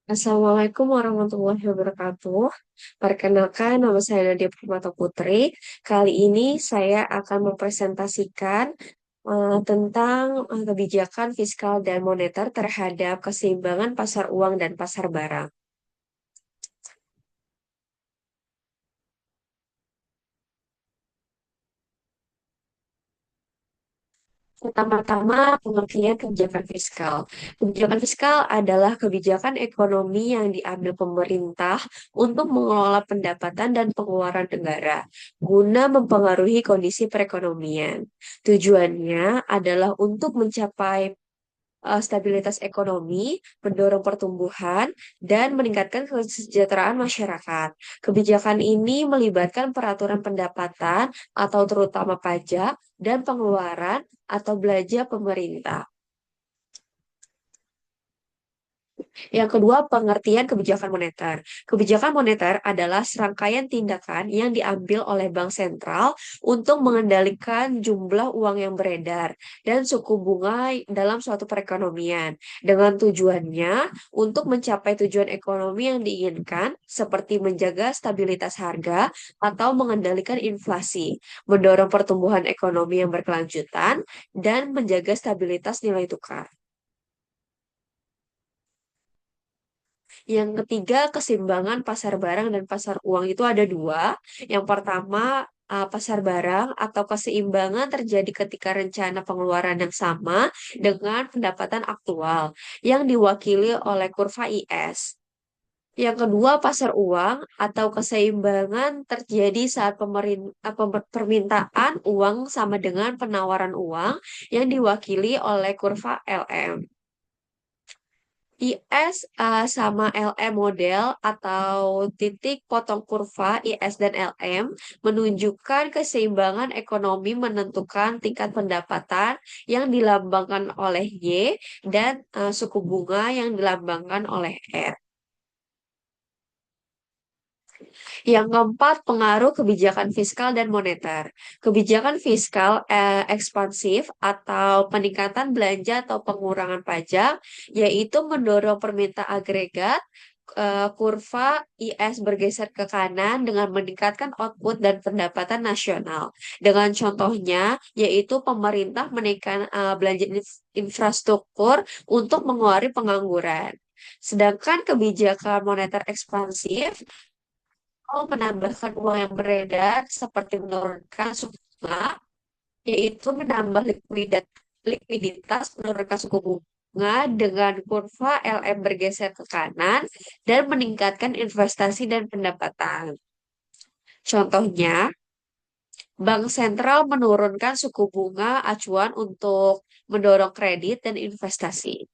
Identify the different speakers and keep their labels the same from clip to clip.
Speaker 1: Assalamualaikum warahmatullahi wabarakatuh. Perkenalkan, nama saya Nadia Permata Putri. Kali ini saya akan mempresentasikan tentang kebijakan fiskal dan moneter terhadap keseimbangan pasar uang dan pasar barang. Pertama-tama, pengertian kebijakan fiskal. Kebijakan fiskal adalah kebijakan ekonomi yang diambil pemerintah untuk mengelola pendapatan dan pengeluaran negara, guna mempengaruhi kondisi perekonomian. Tujuannya adalah untuk mencapai stabilitas ekonomi, mendorong pertumbuhan, dan meningkatkan kesejahteraan masyarakat. Kebijakan ini melibatkan peraturan pendapatan atau terutama pajak dan pengeluaran atau belanja pemerintah. Yang kedua, pengertian kebijakan moneter. Kebijakan moneter adalah serangkaian tindakan yang diambil oleh bank sentral untuk mengendalikan jumlah uang yang beredar dan suku bunga dalam suatu perekonomian, dengan tujuannya untuk mencapai tujuan ekonomi yang diinginkan, seperti menjaga stabilitas harga atau mengendalikan inflasi, mendorong pertumbuhan ekonomi yang berkelanjutan, dan menjaga stabilitas nilai tukar. Yang ketiga, keseimbangan pasar barang dan pasar uang itu ada dua. Yang pertama, pasar barang atau keseimbangan terjadi ketika rencana pengeluaran yang sama dengan pendapatan aktual yang diwakili oleh kurva IS. Yang kedua, pasar uang atau keseimbangan terjadi saat permintaan uang sama dengan penawaran uang yang diwakili oleh kurva LM. IS sama LM model atau titik potong kurva IS dan LM menunjukkan keseimbangan ekonomi menentukan tingkat pendapatan yang dilambangkan oleh Y dan suku bunga yang dilambangkan oleh R. Yang keempat, pengaruh kebijakan fiskal dan moneter. Kebijakan fiskal ekspansif atau peningkatan belanja atau pengurangan pajak, yaitu mendorong permintaan agregat, kurva IS bergeser ke kanan dengan meningkatkan output dan pendapatan nasional. Dengan contohnya, yaitu pemerintah menaikkan belanja infrastruktur untuk mengurangi pengangguran. Sedangkan kebijakan moneter ekspansif menambahkan uang yang beredar seperti menurunkan suku bunga, yaitu menambah likuiditas, menurunkan suku bunga dengan kurva LM bergeser ke kanan dan meningkatkan investasi dan pendapatan. Contohnya, Bank Sentral menurunkan suku bunga acuan untuk mendorong kredit dan investasi.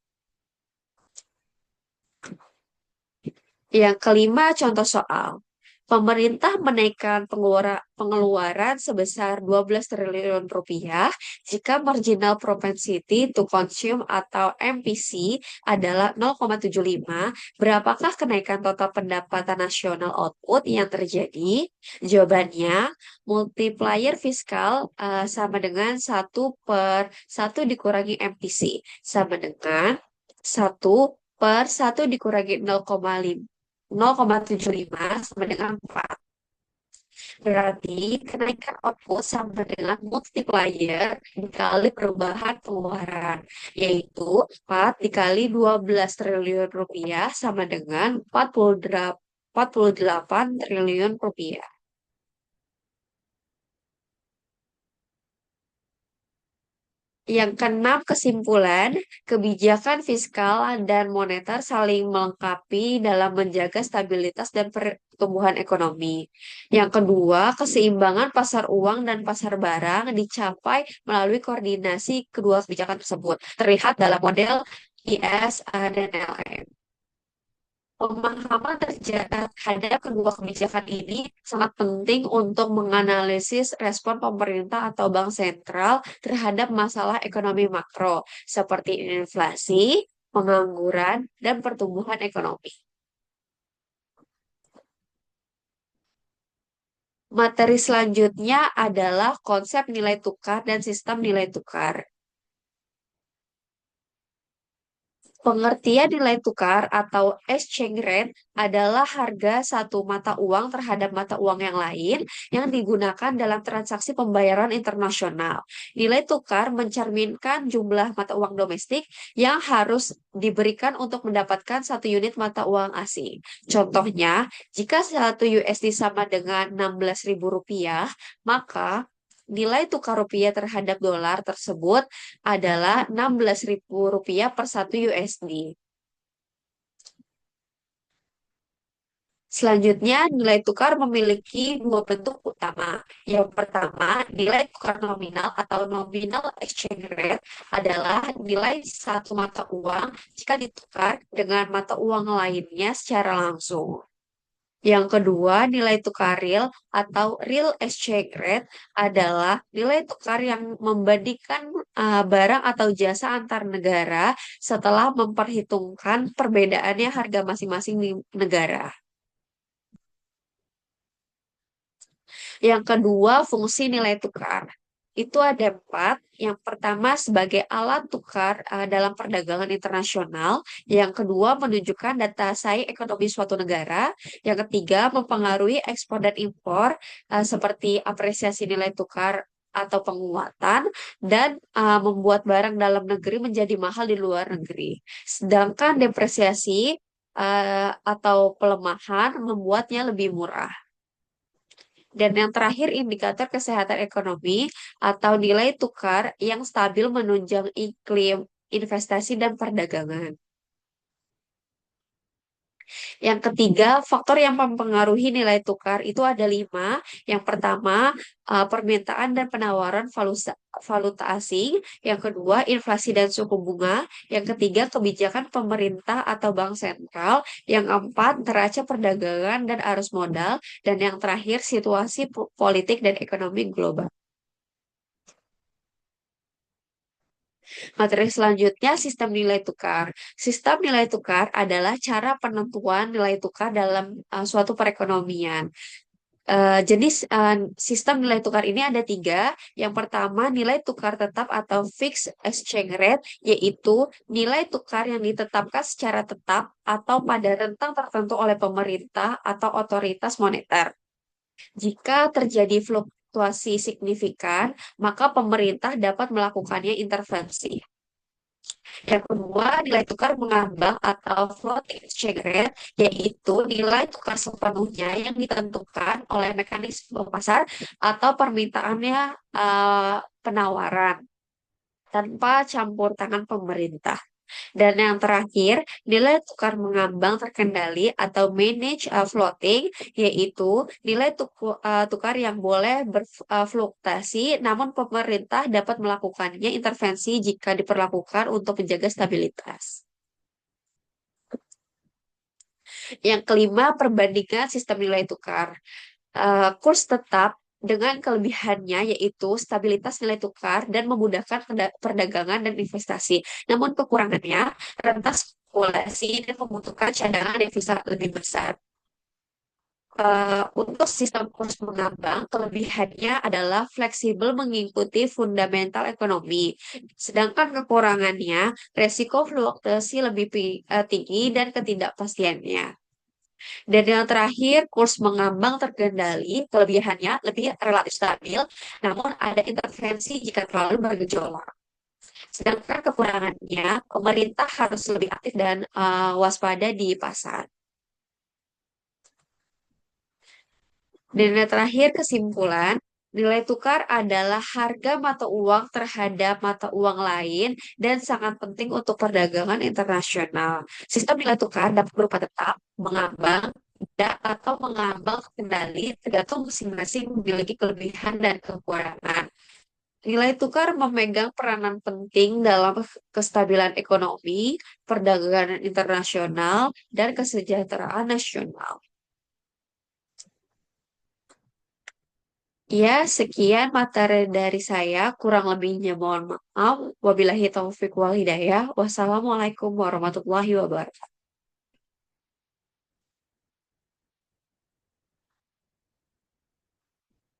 Speaker 1: Yang kelima, contoh soal. Pemerintah menaikkan pengeluaran sebesar 12 triliun rupiah jika marginal propensity to consume atau MPC adalah 0,75. Berapakah kenaikan total pendapatan nasional output yang terjadi? Jawabannya, multiplier fiskal sama dengan 1/1 dikurangi MPC sama dengan 1/1 dikurangi 0,75 sama dengan 4. Berarti kenaikan output sama dengan multiplier dikali perubahan pengeluaran, yaitu 4 dikali 12 triliun rupiah sama dengan 48 triliun rupiah. Yang keenam, kesimpulan, kebijakan fiskal dan moneter saling melengkapi dalam menjaga stabilitas dan pertumbuhan ekonomi. Yang kedua, keseimbangan pasar uang dan pasar barang dicapai melalui koordinasi kedua kebijakan tersebut, terlihat dalam model IS dan LM. Pemahaman terhadap kedua kebijakan ini sangat penting untuk menganalisis respon pemerintah atau bank sentral terhadap masalah ekonomi makro, seperti inflasi, pengangguran, dan pertumbuhan ekonomi. Materi selanjutnya adalah konsep nilai tukar dan sistem nilai tukar. Pengertian nilai tukar atau exchange rate adalah harga satu mata uang terhadap mata uang yang lain yang digunakan dalam transaksi pembayaran internasional. Nilai tukar mencerminkan jumlah mata uang domestik yang harus diberikan untuk mendapatkan satu unit mata uang asing. Contohnya, jika satu USD sama dengan 16.000 rupiah, maka nilai tukar rupiah terhadap dolar tersebut adalah 16.000 rupiah per satu USD. Selanjutnya, nilai tukar memiliki dua bentuk utama. Yang pertama, nilai tukar nominal atau nominal exchange rate adalah nilai satu mata uang jika ditukar dengan mata uang lainnya secara langsung. Yang kedua, nilai tukar real atau real exchange rate adalah nilai tukar yang membandingkan barang atau jasa antar negara setelah memperhitungkan perbedaannya harga masing-masing di negara. Yang kedua, fungsi nilai tukar. Itu ada empat. Yang pertama, sebagai alat tukar dalam perdagangan internasional. Yang kedua, menunjukkan data saing ekonomi suatu negara. Yang ketiga, mempengaruhi ekspor dan impor, seperti apresiasi nilai tukar atau penguatan, dan membuat barang dalam negeri menjadi mahal di luar negeri. Sedangkan depresiasi atau pelemahan membuatnya lebih murah. Dan yang terakhir, indikator kesehatan ekonomi atau nilai tukar yang stabil menunjang iklim investasi dan perdagangan. Yang ketiga, faktor yang mempengaruhi nilai tukar itu ada lima. Yang pertama, permintaan dan penawaran valuta asing. Yang kedua, inflasi dan suku bunga. Yang ketiga, kebijakan pemerintah atau bank sentral. Yang keempat, neraca perdagangan dan arus modal. Dan yang terakhir, situasi politik dan ekonomi global. Materi selanjutnya, sistem nilai tukar. Sistem nilai tukar adalah cara penentuan nilai tukar dalam suatu perekonomian. Jenis sistem nilai tukar ini ada tiga. Yang pertama, nilai tukar tetap atau fixed exchange rate, yaitu nilai tukar yang ditetapkan secara tetap atau pada rentang tertentu oleh pemerintah atau otoritas moneter. Jika terjadi fluktuasi signifikan, maka pemerintah dapat melakukannya intervensi. Yang kedua, nilai tukar mengambang atau floating exchange rate, yaitu nilai tukar sepenuhnya yang ditentukan oleh mekanisme pasar atau permintaannya penawaran tanpa campur tangan pemerintah. Dan yang terakhir, nilai tukar mengambang terkendali atau manage floating, yaitu nilai tukar yang boleh berfluktuasi, namun pemerintah dapat melakukannya intervensi jika diperlakukan untuk menjaga stabilitas. Yang kelima, perbandingan sistem nilai tukar. Kurs tetap dengan kelebihannya yaitu stabilitas nilai tukar dan memudahkan perdagangan dan investasi. Namun kekurangannya rentan spekulasi dan membutuhkan cadangan devisa lebih besar. Untuk sistem kurs mengambang, kelebihannya adalah fleksibel mengikuti fundamental ekonomi. Sedangkan kekurangannya, resiko fluktuasi lebih tinggi dan ketidakpastiannya. Dan yang terakhir, kurs mengambang terkendali, kelebihannya lebih relatif stabil, namun ada intervensi jika terlalu bergejolak. Sedangkan kekurangannya, pemerintah harus lebih aktif dan waspada di pasar. Dan yang terakhir, kesimpulan, nilai tukar adalah harga mata uang terhadap mata uang lain dan sangat penting untuk perdagangan internasional. Sistem nilai tukar dapat berupa tetap, mengambang, tidak, atau mengambang kendali tergantung masing-masing memiliki kelebihan dan kekurangan. Nilai tukar memegang peranan penting dalam kestabilan ekonomi, perdagangan internasional, dan kesejahteraan nasional. Ya, sekian materi dari saya. Kurang lebihnya mohon maaf. Wabillahi taufik wal hidayah. Wassalamualaikum warahmatullahi wabarakatuh.